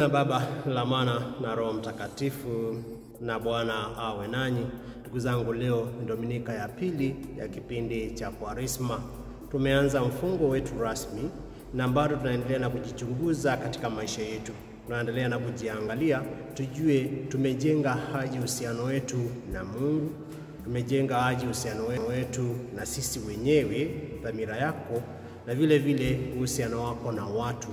Jina la Baba, la Mwana na Roho Mtakatifu, na Bwana awe nanyi. Ndugu zangu, leo ni Dominika ya pili ya kipindi cha Kwaresma. Tumeanza mfungo wetu rasmi na bado tunaendelea na kujichunguza katika maisha yetu. Tunaendelea na kujiangalia, tujue tumejenga haji uhusiano wetu na Mungu, tumejenga haji uhusiano wetu na sisi wenyewe, dhamira yako, na vile vile uhusiano wako na watu.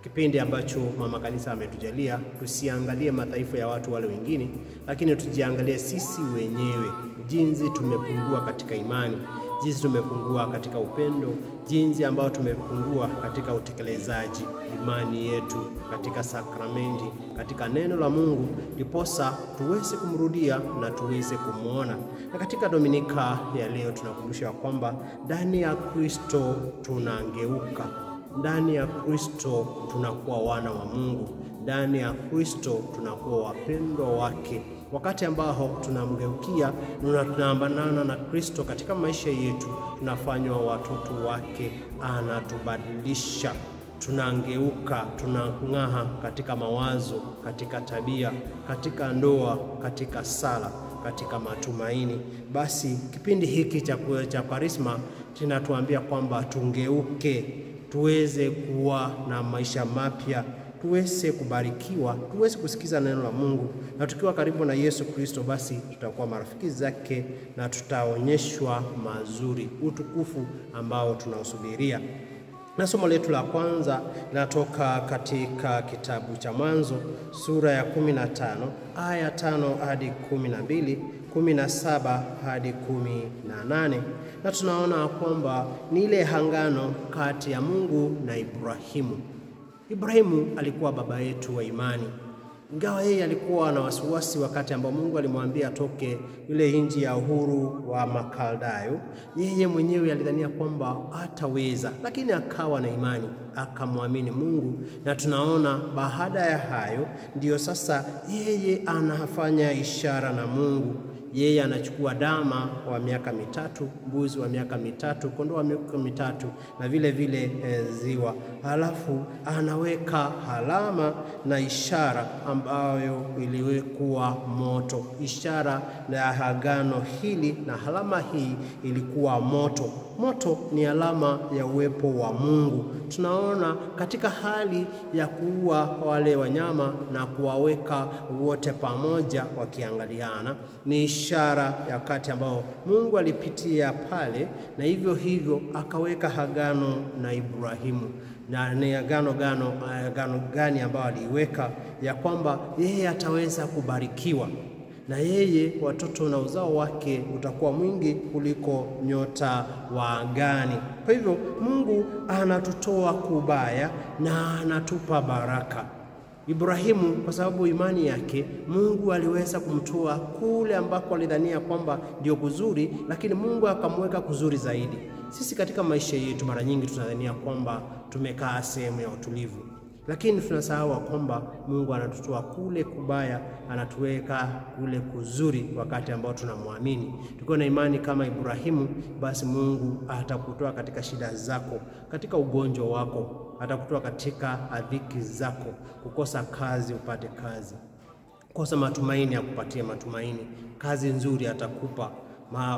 Kipindi ambacho mama kanisa ametujalia tusiangalie mataifa ya watu wale wengine, lakini tujiangalie sisi wenyewe, jinsi tumepungua katika imani, jinsi tumepungua katika upendo, jinsi ambao tumepungua katika utekelezaji imani yetu katika sakramenti, katika neno la Mungu, ndiposa tuweze kumrudia na tuweze kumuona. Na katika Dominika ya leo tunakumbusha kwamba ndani ya Kristo tunangeuka. Ndani ya Kristo tunakuwa wana wa Mungu. Ndani ya Kristo tunakuwa wapendwa wake. Wakati ambao tunamgeukia na tunaambanana na Kristo katika maisha yetu, tunafanywa watoto wake, anatubadilisha. Tunangeuka, tunang'aa katika mawazo, katika tabia, katika ndoa, katika sala, katika matumaini. Basi kipindi hiki cha Kwaresma kinatuambia kwamba tungeuke, tuweze kuwa na maisha mapya, tuweze kubarikiwa, tuweze kusikiza neno la Mungu, na tukiwa karibu na Yesu Kristo basi tutakuwa marafiki zake na tutaonyeshwa mazuri, utukufu ambao tunausubiria. Na somo letu la kwanza linatoka katika kitabu cha Mwanzo sura ya 15 aya 5 hadi 12, 17 hadi 18. Na tunaona kwamba ni ile hangano kati ya Mungu na Ibrahimu. Ibrahimu alikuwa baba yetu wa imani. Ingawa yeye alikuwa na wasiwasi wakati ambao Mungu alimwambia atoke ile nchi ya uhuru wa Makaldayo, yeye mwenyewe alidhania kwamba hataweza, lakini akawa na imani, akamwamini Mungu. Na tunaona baada ya hayo ndiyo sasa yeye anafanya ishara na Mungu. Yeye anachukua dama wa miaka 3, mbuzi wa miaka 3, kondoo wa miaka 3, na vile vile ziwa. Halafu anaweka alama na ishara ambayo iliwekwa moto, ishara na agano hili, na alama hii ilikuwa moto. Moto ni alama ya uwepo wa Mungu. Tunaona katika hali ya kuua wale wanyama na kuwaweka wote pamoja wakiangaliana, ni ishara ya wakati ambao Mungu alipitia pale, na hivyo akaweka agano na Ibrahimu. Na ni agano gani ambao aliweka? Ya kwamba yeye ataweza kubarikiwa, na yeye watoto na uzao wake utakuwa mwingi kuliko nyota wa angani. Kwa hivyo Mungu anatutoa kubaya na anatupa baraka. Ibrahimu, kwa sababu imani yake, Mungu aliweza kumtoa kule ambako alidhania kwamba ndio kuzuri, lakini Mungu akamweka kuzuri zaidi. Sisi katika maisha yetu mara nyingi tunadhania kwamba tumekaa sehemu ya utulivu, lakini tunasahau kwamba Mungu anatutoa kule kubaya, anatuweka kule kuzuri wakati ambao tunamwamini. Tukiwa na imani kama Ibrahimu, basi Mungu atakutoa katika shida zako, katika ugonjwa wako, atakutoa katika dhiki zako, kukosa kazi upate kazi, kukosa matumaini akupatie matumaini, kazi nzuri atakupa,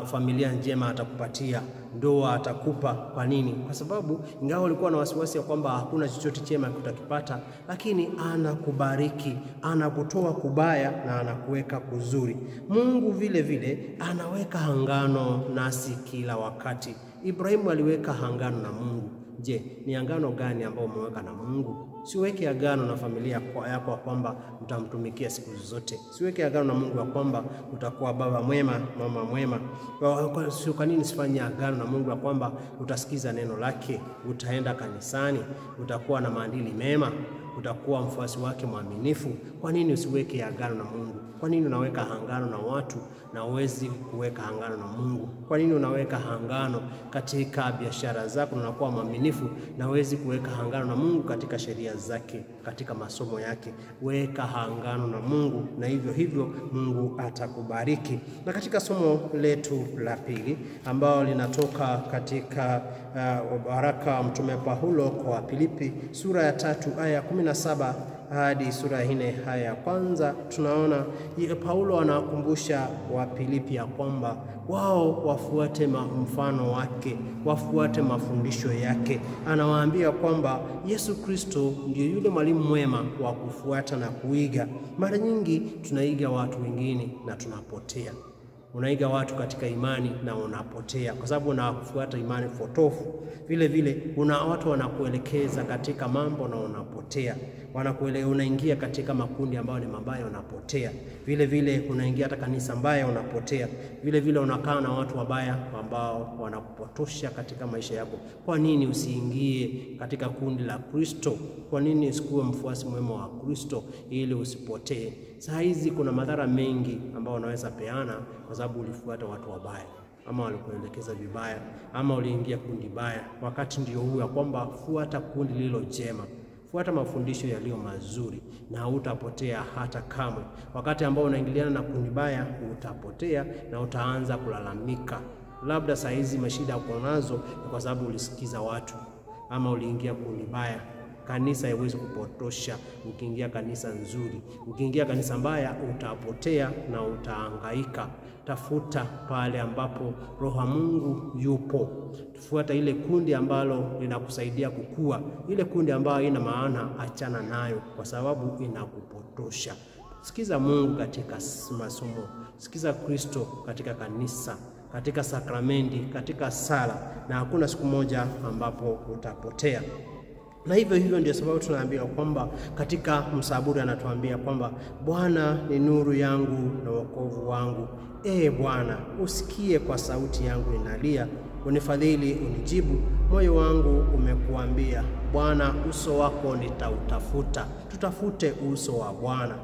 familia njema atakupatia, ndoa atakupa. Kwa nini? Kwa sababu ingawa ulikuwa na wasiwasi ya kwamba hakuna chochote chema utakipata, lakini anakubariki, anakutoa kubaya na anakuweka kuzuri. Mungu vile vile anaweka agano nasi kila wakati. Ibrahimu aliweka agano na Mungu. Je, ni agano gani ambao umeweka na Mungu? Siweke agano na familia yako kwamba utamtumikia siku zote. Siweke agano na Mungu kwamba utakuwa baba mwema, mama mwema. Kwa nini sifanye agano na Mungu kwamba utasikiza neno lake, utaenda kanisani, utakuwa na maadili mema, utakuwa mfuasi wake mwaminifu? Kwa nini usiweke agano na Mungu? Kwa nini unaweka agano na watu na uwezi kuweka agano na Mungu? Kwa nini unaweka agano katika biashara zako na unakuwa mwaminifu na uwezi kuweka agano na Mungu katika sheria zake, katika masomo yake? Weka agano na Mungu, na hivyo Mungu atakubariki. Na katika somo letu la pili ambao linatoka katika waraka Mtume Paulo kwa Filipi sura ya 3 aya 17 hadi sura 4 aya ya kwanza, tunaona Paulo anawakumbusha Wafilipi ya kwamba wao wafuate mfano wake, wafuate mafundisho yake. Anawaambia kwamba Yesu Kristo ndiyo yule mwalimu mwema wa kufuata na kuiga. Mara nyingi tunaiga watu wengine na tunapotea. Unaiga watu katika imani na unapotea kwa sababu unafuata imani potofu. Vile vile una watu wanakuelekeza katika mambo na unapotea. Unaingia katika makundi ambayo ni mabaya, unapotea. Vile vile unaingia hata kanisa mbaya, unapotea. Vile vile unakaa na watu wabaya ambao wanakupotosha katika maisha yako. Kwa nini usiingie katika kundi la Kristo? Kwa nini usikuwe mfuasi mwema wa Kristo ili usipotee? Saa hizi kuna madhara mengi ambao unaweza peana kwa sababu ulifuata watu wabaya, ama walikuelekeza vibaya, ama uliingia kundi baya. Wakati ndio huu ya kwamba fuata kundi lilo jema. Fuata mafundisho yaliyo mazuri na hutapotea hata kamwe. Wakati ambao unaingiliana na kundi baya, utapotea na utaanza kulalamika. Labda saa hizi mashida uko nazo kwa sababu ulisikiza watu ama uliingia kundi baya. Kanisa haiwezi kupotosha. Ukiingia kanisa nzuri, ukiingia kanisa mbaya, utapotea na utahangaika. Tafuta pale ambapo Roho wa Mungu yupo. Tufuata ile kundi ambalo linakusaidia kukua. Ile kundi ambayo haina maana, achana nayo kwa sababu inakupotosha. Sikiza Mungu katika masomo, sikiza Kristo katika kanisa, katika sakramenti, katika sala, na hakuna siku moja ambapo utapotea. Na hivyo ndio sababu tunaambiwa kwamba katika Msaburi anatuambia kwamba Bwana ni nuru yangu na wokovu wangu. Bwana, usikie kwa sauti yangu inalia, unifadhili, unijibu. Moyo wangu umekuambia, Bwana uso wako nitautafuta. Tutafute uso wa Bwana.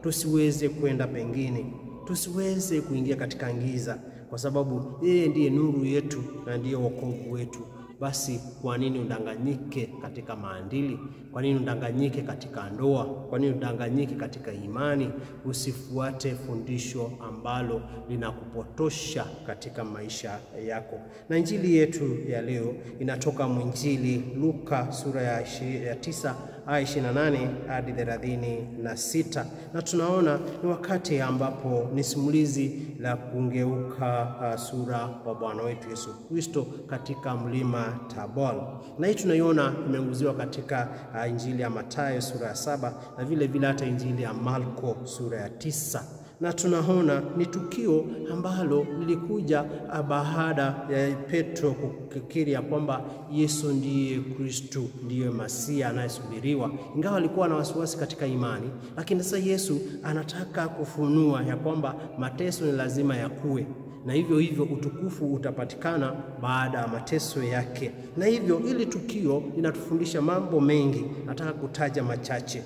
Tusiweze kwenda pengine, tusiweze kuingia katika giza, kwa sababu yeye ndiye nuru yetu na ndiye wokovu wetu. Basi kwa nini undanganyike katika maadili? Kwa nini undanganyike katika ndoa? Kwa nini undanganyike katika imani? Usifuate fundisho ambalo linakupotosha katika maisha yako. Na injili yetu ya leo inatoka mwinjili Luka sura ya 9 aya 28 hadi 36. Na tunaona ni wakati ambapo ni simulizi la kungeuka sura wa Bwana wetu Yesu Kristo katika mlima Tabor. Na hii tunaiona imenguziwa katika injili ya Mathayo sura ya 7 na vile vile hata injili ya Marko sura ya 9. Na tunaona ni tukio ambalo lilikuja baada ya Petro kukiri ya kwamba Yesu ndiye Kristo, ndiye Masia anayesubiriwa. Ingawa alikuwa na wasiwasi katika imani, lakini sasa Yesu anataka kufunua ya kwamba mateso ni lazima yakue, na hivyo utukufu utapatikana baada ya mateso yake. Na hivyo ili tukio linatufundisha mambo mengi, nataka kutaja machache.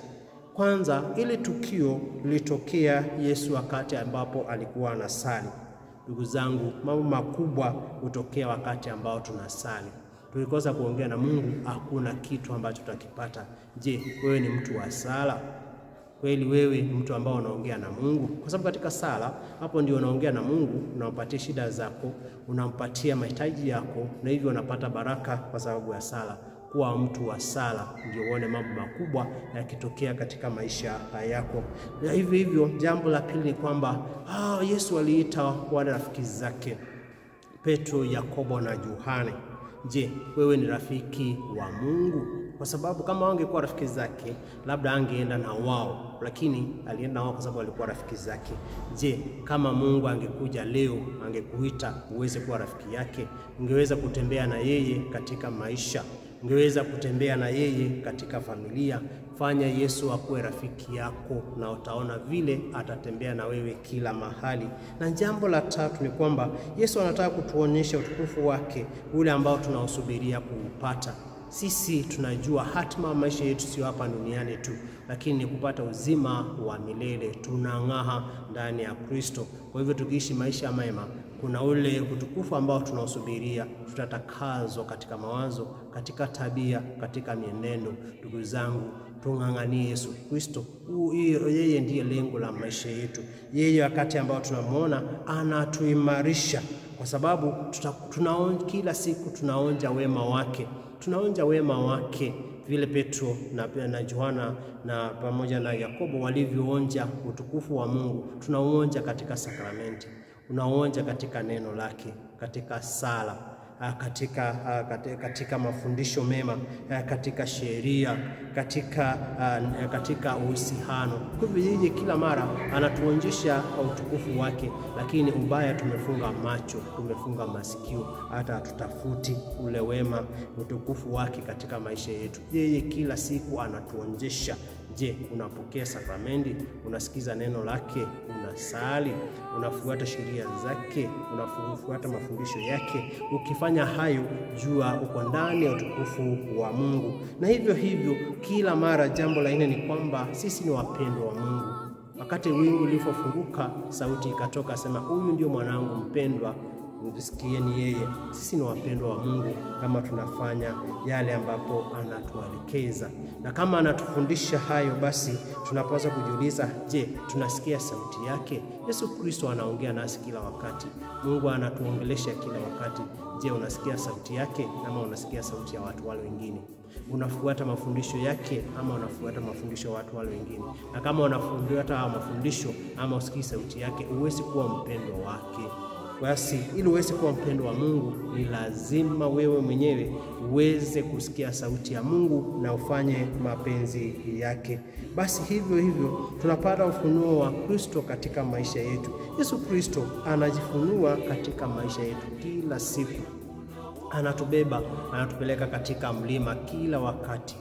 Kwanza, ili tukio lilitokea Yesu wakati ambapo alikuwa anasali. Ndugu zangu, mambo makubwa hutokea wakati ambao tunasali. Tukikosa kuongea na Mungu, hakuna kitu ambacho tutakipata. Je, wewe ni mtu wa sala? Kweli wewe ni mtu ambao unaongea na Mungu? Kwa sababu katika sala, hapo ndio unaongea na Mungu, unampatia shida zako, unampatia mahitaji yako, na hivyo unapata baraka kwa sababu ya sala. Kuwa mtu wa sala ndio uone mambo makubwa yakitokea katika maisha yako. Na hivyo jambo la pili ni kwamba Yesu aliita wale rafiki zake, Petro, Yakobo na Yohane. Je, wewe ni rafiki wa Mungu? Kwa sababu kama wangekuwa rafiki zake, labda angeenda na wao, lakini alienda nao kwa sababu walikuwa rafiki zake. Je, kama Mungu angekuja leo, angekuita uweze kuwa rafiki yake, ungeweza kutembea na yeye katika maisha, ungeweza kutembea na yeye katika familia. Fanya Yesu akuwe rafiki yako na utaona vile atatembea na wewe kila mahali. Na jambo la tatu ni kwamba Yesu anataka kutuonyesha utukufu wake ule ambao tunausubiria kuupata. Sisi tunajua hatima maisha yetu sio hapa duniani tu, lakini ni kupata uzima wa milele. Tunang'aa ndani ya Kristo. Kwa hivyo tukiishi maisha mema, kuna ule utukufu ambao tunausubiria. Tutatakazwa katika mawazo, katika tabia, katika mienendo. Ndugu zangu, tung'ang'anie Yesu Kristo. Yeye ndiye lengo la maisha yetu. Yeye wakati ambao tunamuona anatuimarisha, kwa sababu kila siku tunaonja wema wake. Tunaonja wema wake vile Petro na Yohana na pamoja na Yakobo walivyoonja utukufu wa Mungu, tunauonja katika sakramenti, unaonja katika neno lake, katika sala, katika mafundisho mema, katika sheria, katika uhusiano. Kwa hivyo yeye kila mara anatuonjesha utukufu wake, lakini ubaya tumefunga macho, tumefunga masikio, hata tutafuti ule wema, utukufu wake katika maisha yetu. Yeye kila siku anatuonjesha. Je, unapokea sakramenti? Unasikiza neno lake? Unasali? Unafuata sheria zake? Unafuata mafundisho yake? Ukifanya hayo, jua uko ndani ya utukufu wa Mungu. Na hivyo kila mara, jambo la nne ni kwamba sisi ni wapendwa wa Mungu. Wakati wingu lilipofunguka, sauti ikatoka, sema, huyu ndio mwanangu mpendwa, msikieni yeye. Sisi ni wapendwa wa Mungu kama tunafanya yale ambapo anatuelekeza. Na kama anatufundisha hayo, basi tunapaswa kujiuliza, je, tunasikia sauti yake? Yesu Kristo anaongea nasi kila wakati. Mungu anatuongelesha kila wakati. Je, unasikia sauti yake ama unasikia sauti ya watu wale wengine? Unafuata mafundisho yake ama unafuata mafundisho ya watu wale wengine? Na kama unafuata mafundisho ama usikii sauti yake, huwezi kuwa mpendwa wake. Basi ili uweze kuwa mpendwa wa Mungu, ni lazima wewe mwenyewe uweze kusikia sauti ya Mungu na ufanye mapenzi yake. Basi hivyo tunapata ufunuo wa Kristo katika maisha yetu. Yesu Kristo anajifunua katika maisha yetu kila siku. Anatubeba, anatupeleka katika mlima kila wakati.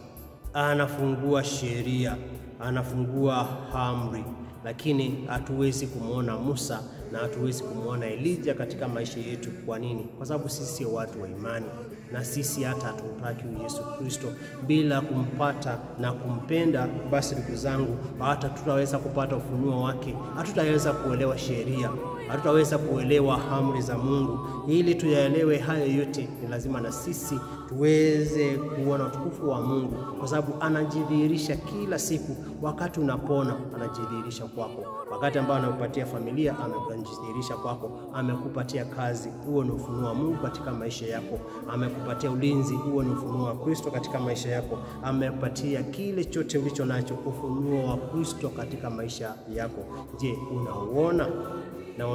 Anafungua sheria, anafungua amri, lakini hatuwezi kumuona Musa na hatuwezi kumuona Elijah katika maisha yetu. Kwa nini? Kwa sababu sisi sio watu wa imani, na sisi hata hatumpati Yesu Kristo. Bila kumpata na kumpenda, basi ndugu zangu, hata tutaweza kupata ufunuo wake, hatutaweza kuelewa sheria, hatutaweza kuelewa amri za Mungu. Ili tuyaelewe hayo yote, ni lazima na sisi tuweze kuona utukufu wa Mungu, kwa sababu anajidhihirisha kila siku. Wakati unapona, anajidhihirisha kwako. Wakati ambao anakupatia familia, amejidhihirisha kwako. Amekupatia kazi, huo ni ufunuo wa Mungu katika maisha yako. Amekupatia ulinzi, huo ni ufunuo wa Kristo katika maisha yako. Amepatia kile chote ulicho nacho, ufunuo wa Kristo katika maisha yako. Je, unauona na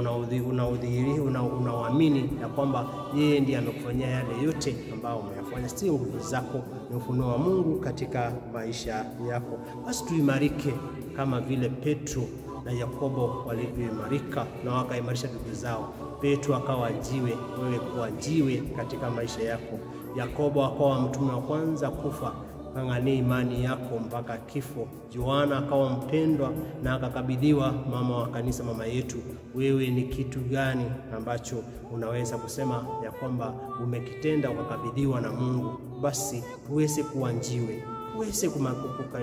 unaamini ya kwamba yeye ndiye amekufanyia yale yote ambao umeyafanya? Si nguvu zako, ni ufunuo wa Mungu katika maisha yako. Basi tuimarike kama vile Petro na Yakobo walivyoimarika na wakaimarisha ndugu zao. Petro akawa jiwe, wewe kuwa jiwe katika maisha yako. Yakobo akawa mtume wa kwanza kufa. Ng'ang'ania imani yako mpaka kifo. Yohana akawa mpendwa na akakabidhiwa mama wa kanisa, mama yetu. Wewe ni kitu gani ambacho unaweza kusema ya kwamba umekitenda ukakabidhiwa na Mungu? Basi tuweze kuwa jiwe, tuweze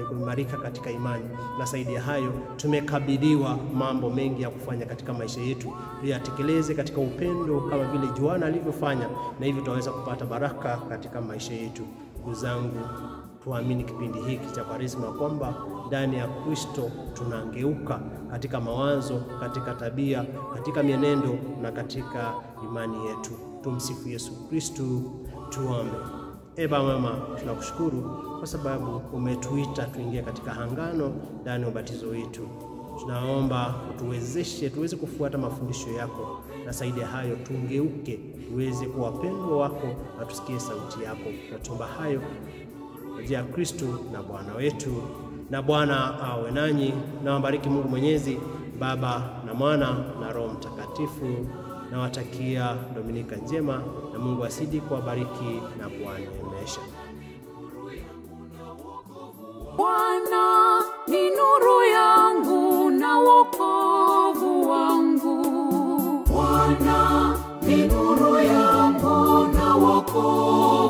kuimarika katika imani. Na zaidi ya hayo, tumekabidhiwa mambo mengi ya kufanya katika maisha yetu, tuyatekeleze katika upendo kama vile Yohana alivyofanya, na hivyo tutaweza kupata baraka katika maisha yetu. Ndugu zangu, tuamini kipindi hiki cha Kwaresma kwamba ndani ya Kristo tunangeuka katika mawazo, katika tabia, katika mienendo na katika imani yetu. Tumsifu Yesu Kristo. Tuombe. Mama, tunakushukuru kwa sababu umetuita tuingie katika hangano ndani ya ubatizo wetu. Tunaomba utuwezeshe tuweze kufuata mafundisho yako, na zaidi ya hayo tungeuke, tuweze kuwa wapendwa wako na tusikie sauti yako. Tunaomba hayo kwa jina la Kristo na Bwana wetu. Na Bwana awe nanyi, na wabariki Mungu Mwenyezi, Baba na Mwana na Roho Mtakatifu. Na watakia Dominika njema, na Mungu asidi kuwabariki na kuwaneemesha. Bwana ni nuru yangu na wokovu wangu. Bwana ni nuru yangu na wokovu